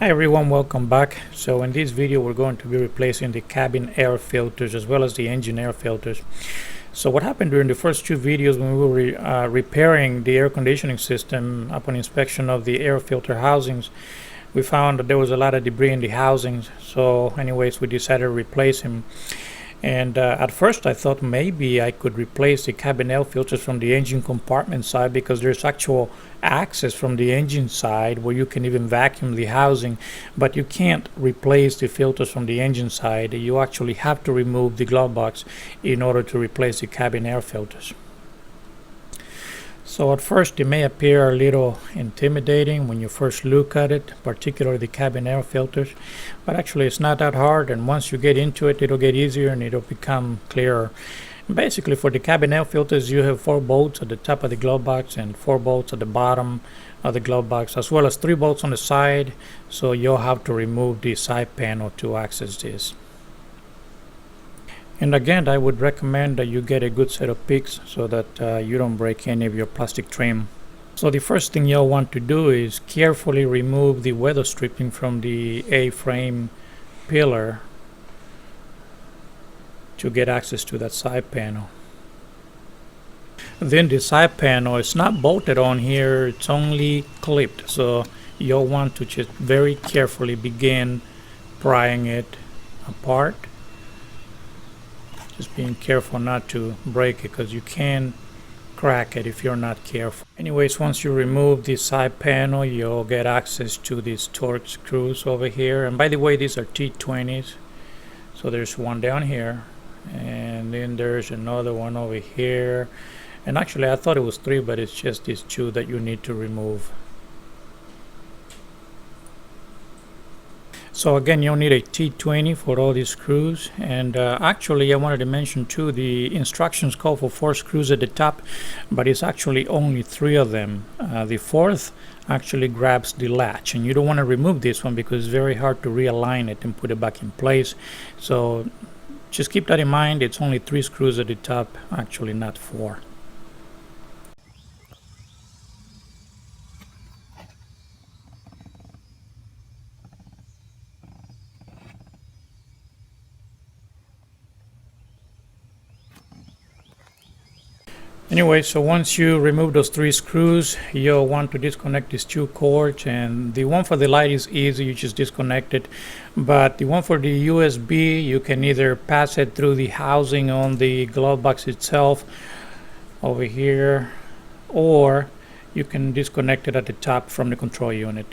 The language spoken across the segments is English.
Hi everyone, welcome back. So in this video we're going to be replacing the cabin air filters as well as the engine air filters. So what happened during the first two videos when we were repairing the air conditioning system upon inspection of the air filter housings, we found that there was a lot of debris in the housings. So anyways, we decided to replace them. And at first I thought maybe I could replace the cabin air filters from the engine compartment side, because there's actual access from the engine side where you can even vacuum the housing, but you can't replace the filters from the engine side. You actually have to remove the glove box in order to replace the cabin air filters. So at first it may appear a little intimidating when you first look at it, particularly the cabin air filters, but actually it's not that hard, and once you get into it, it'll get easier and it'll become clearer. And basically for the cabin air filters, you have 4 bolts at the top of the glove box and 4 bolts at the bottom of the glove box, as well as 3 bolts on the side, so you'll have to remove the side panel to access this. And again, I would recommend that you get a good set of picks so that you don't break any of your plastic trim. So the first thing you'll want to do is carefully remove the weather stripping from the A-frame pillar to get access to that side panel. Then the side panel is not bolted on here, it's only clipped, so you'll want to just very carefully begin prying it apart. Just being careful not to break it, because you can crack it if you're not careful. Anyways, once you remove the side panel, you'll get access to these torque screws over here. And by the way, these are T20s. So there's one down here, and then there's another one over here. And actually I thought it was 3, but it's just these 2 that you need to remove. So again, you'll need a T20 for all these screws. And actually I wanted to mention too, the instructions call for 4 screws at the top, but it's actually only 3 of them. The 4th actually grabs the latch, and you don't want to remove this one because it's very hard to realign it and put it back in place. So just keep that in mind. It's only 3 screws at the top, actually not 4. Anyway, so once you remove those 3 screws, you'll want to disconnect these 2 cords, and the one for the light is easy, you just disconnect it. But the one for the USB, you can either pass it through the housing on the glove box itself over here, or you can disconnect it at the top from the control unit.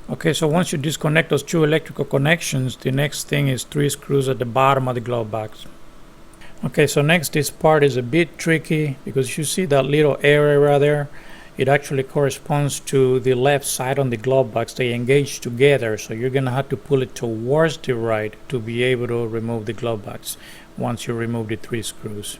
Okay, so once you disconnect those 2 electrical connections, the next thing is 3 screws at the bottom of the glove box. Okay, so next, this part is a bit tricky because you see that little area right there. It actually corresponds to the left side on the glove box. They engage together, so you're gonna have to pull it towards the right to be able to remove the glove box once you remove the 3 screws.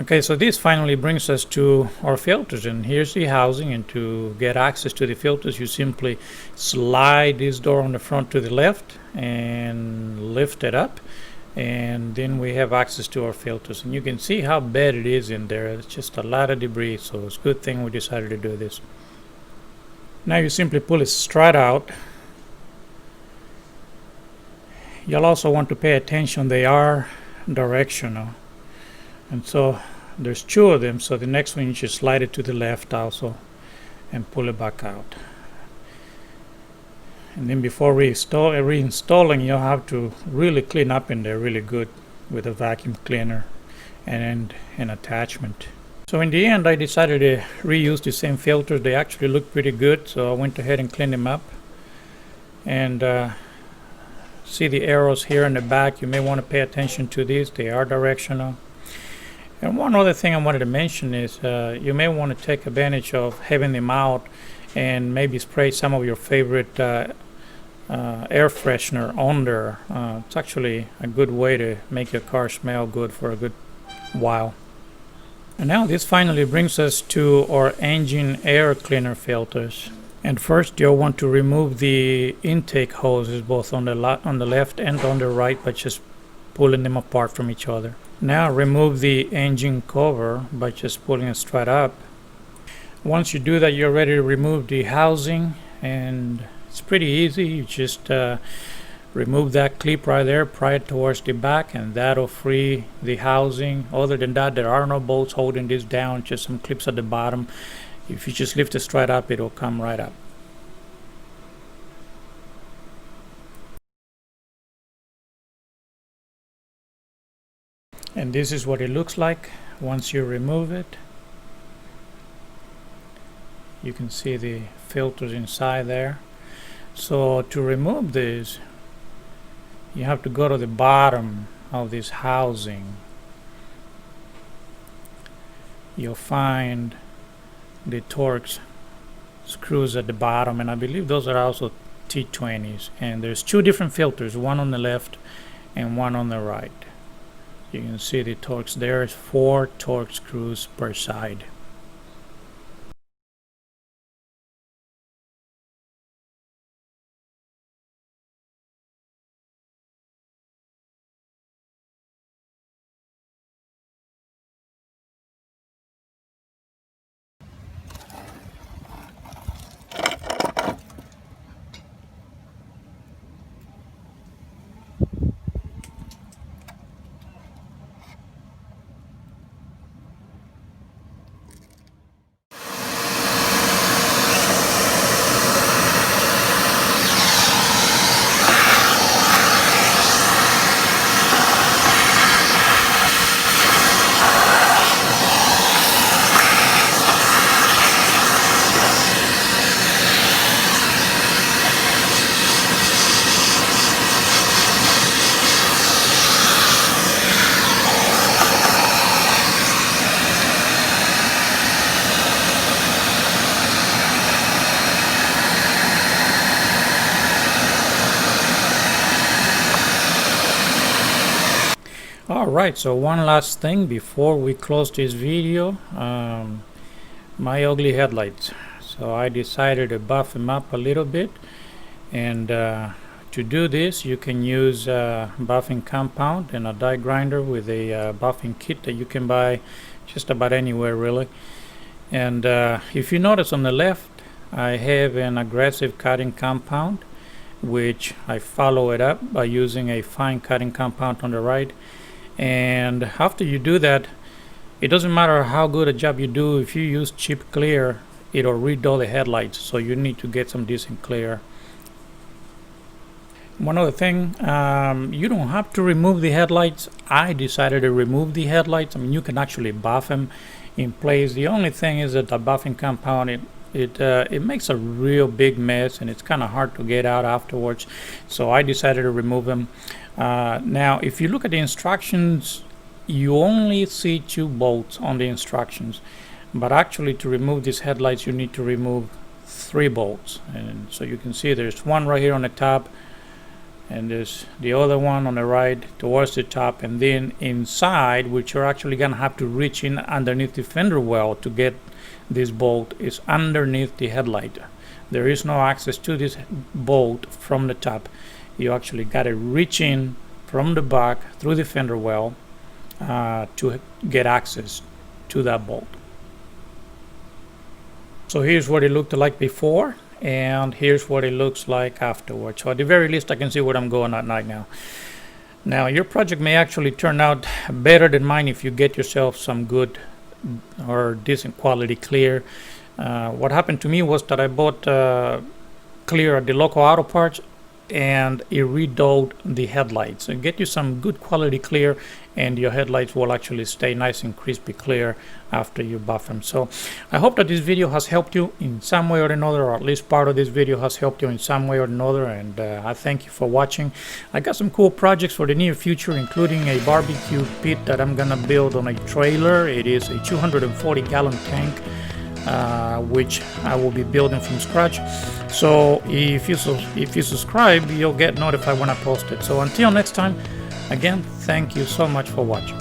Okay, so this finally brings us to our filters, and here's the housing. And to get access to the filters, you simply slide this door on the front to the left and lift it up, and then we have access to our filters. And you can see how bad it is in there. It's just a lot of debris, so it's a good thing we decided to do this. Now you simply pull it straight out. You'll also want to pay attention, they are directional. And so there's 2 of them, so the next one you just slide it to the left also and pull it back out. And then before reinstalling, you'll have to really clean up in there really good with a vacuum cleaner and an attachment. So in the end, I decided to reuse the same filters. They actually look pretty good, so I went ahead and cleaned them up. And see the arrows here in the back, you may want to pay attention to these. They are directional. And one other thing I wanted to mention is you may want to take advantage of having them out and maybe spray some of your favorite air freshener on there. It's actually a good way to make your car smell good for a good while. And now this finally brings us to our engine air cleaner filters. And first you'll want to remove the intake hoses both on the left and on the right by just pulling them apart from each other. Now remove the engine cover by just pulling it straight up. Once you do that, you're ready to remove the housing, and it's pretty easy. You just remove that clip right there, pry it towards the back, and that'll free the housing. Other than that, there are no bolts holding this down, just some clips at the bottom. If you just lift it straight up, it'll come right up. And this is what it looks like once you remove it. You can see the filters inside there. So to remove this, you have to go to the bottom of this housing. You'll find the Torx screws at the bottom, and I believe those are also T20s, and there's two different filters, one on the left and one on the right. You can see the Torx. There's 4 Torx screws per side. Alright, so one last thing before we close this video. My ugly headlights. So I decided to buff them up a little bit, and to do this you can use buffing compound and a die grinder with a buffing kit that you can buy just about anywhere really. And if you notice on the left, I have an aggressive cutting compound, which I follow it up by using a fine cutting compound on the right. And after you do that, it doesn't matter how good a job you do. If you use cheap clear, it'll redull the headlights, so you need to get some decent clear. One other thing, you don't have to remove the headlights. I decided to remove the headlights. I mean, you can actually buff them in place. The only thing is that the buffing compound, it makes a real big mess, and it's kind of hard to get out afterwards, so I decided to remove them. Now if you look at the instructions, you only see 2 bolts on the instructions, but actually to remove these headlights you need to remove 3 bolts. And so you can see there's one right here on the top, and there's the other one on the right towards the top, and then inside, which you're actually gonna have to reach in underneath the fender well to get this bolt, is underneath the headlight. There is no access to this bolt from the top. You actually got to reach in from the back through the fender well to get access to that bolt. So here's what it looked like before, and here's what it looks like afterwards. So at the very least I can see what I'm going at right now. Now your project may actually turn out better than mine if you get yourself some good or decent quality clear. What happened to me was that I bought clear at the local auto parts, and it redulled the headlights. So get you some good quality clear, and your headlights will actually stay nice and crispy clear after you buff them. So I hope that this video has helped you in some way or another, or at least part of this video has helped you in some way or another, and I thank you for watching. I got some cool projects for the near future, including a barbecue pit that I'm gonna build on a trailer. It is a 240-gallon tank, which I will be building from scratch. So if you subscribe, you'll get notified when I post it. So until next time, again, thank you so much for watching.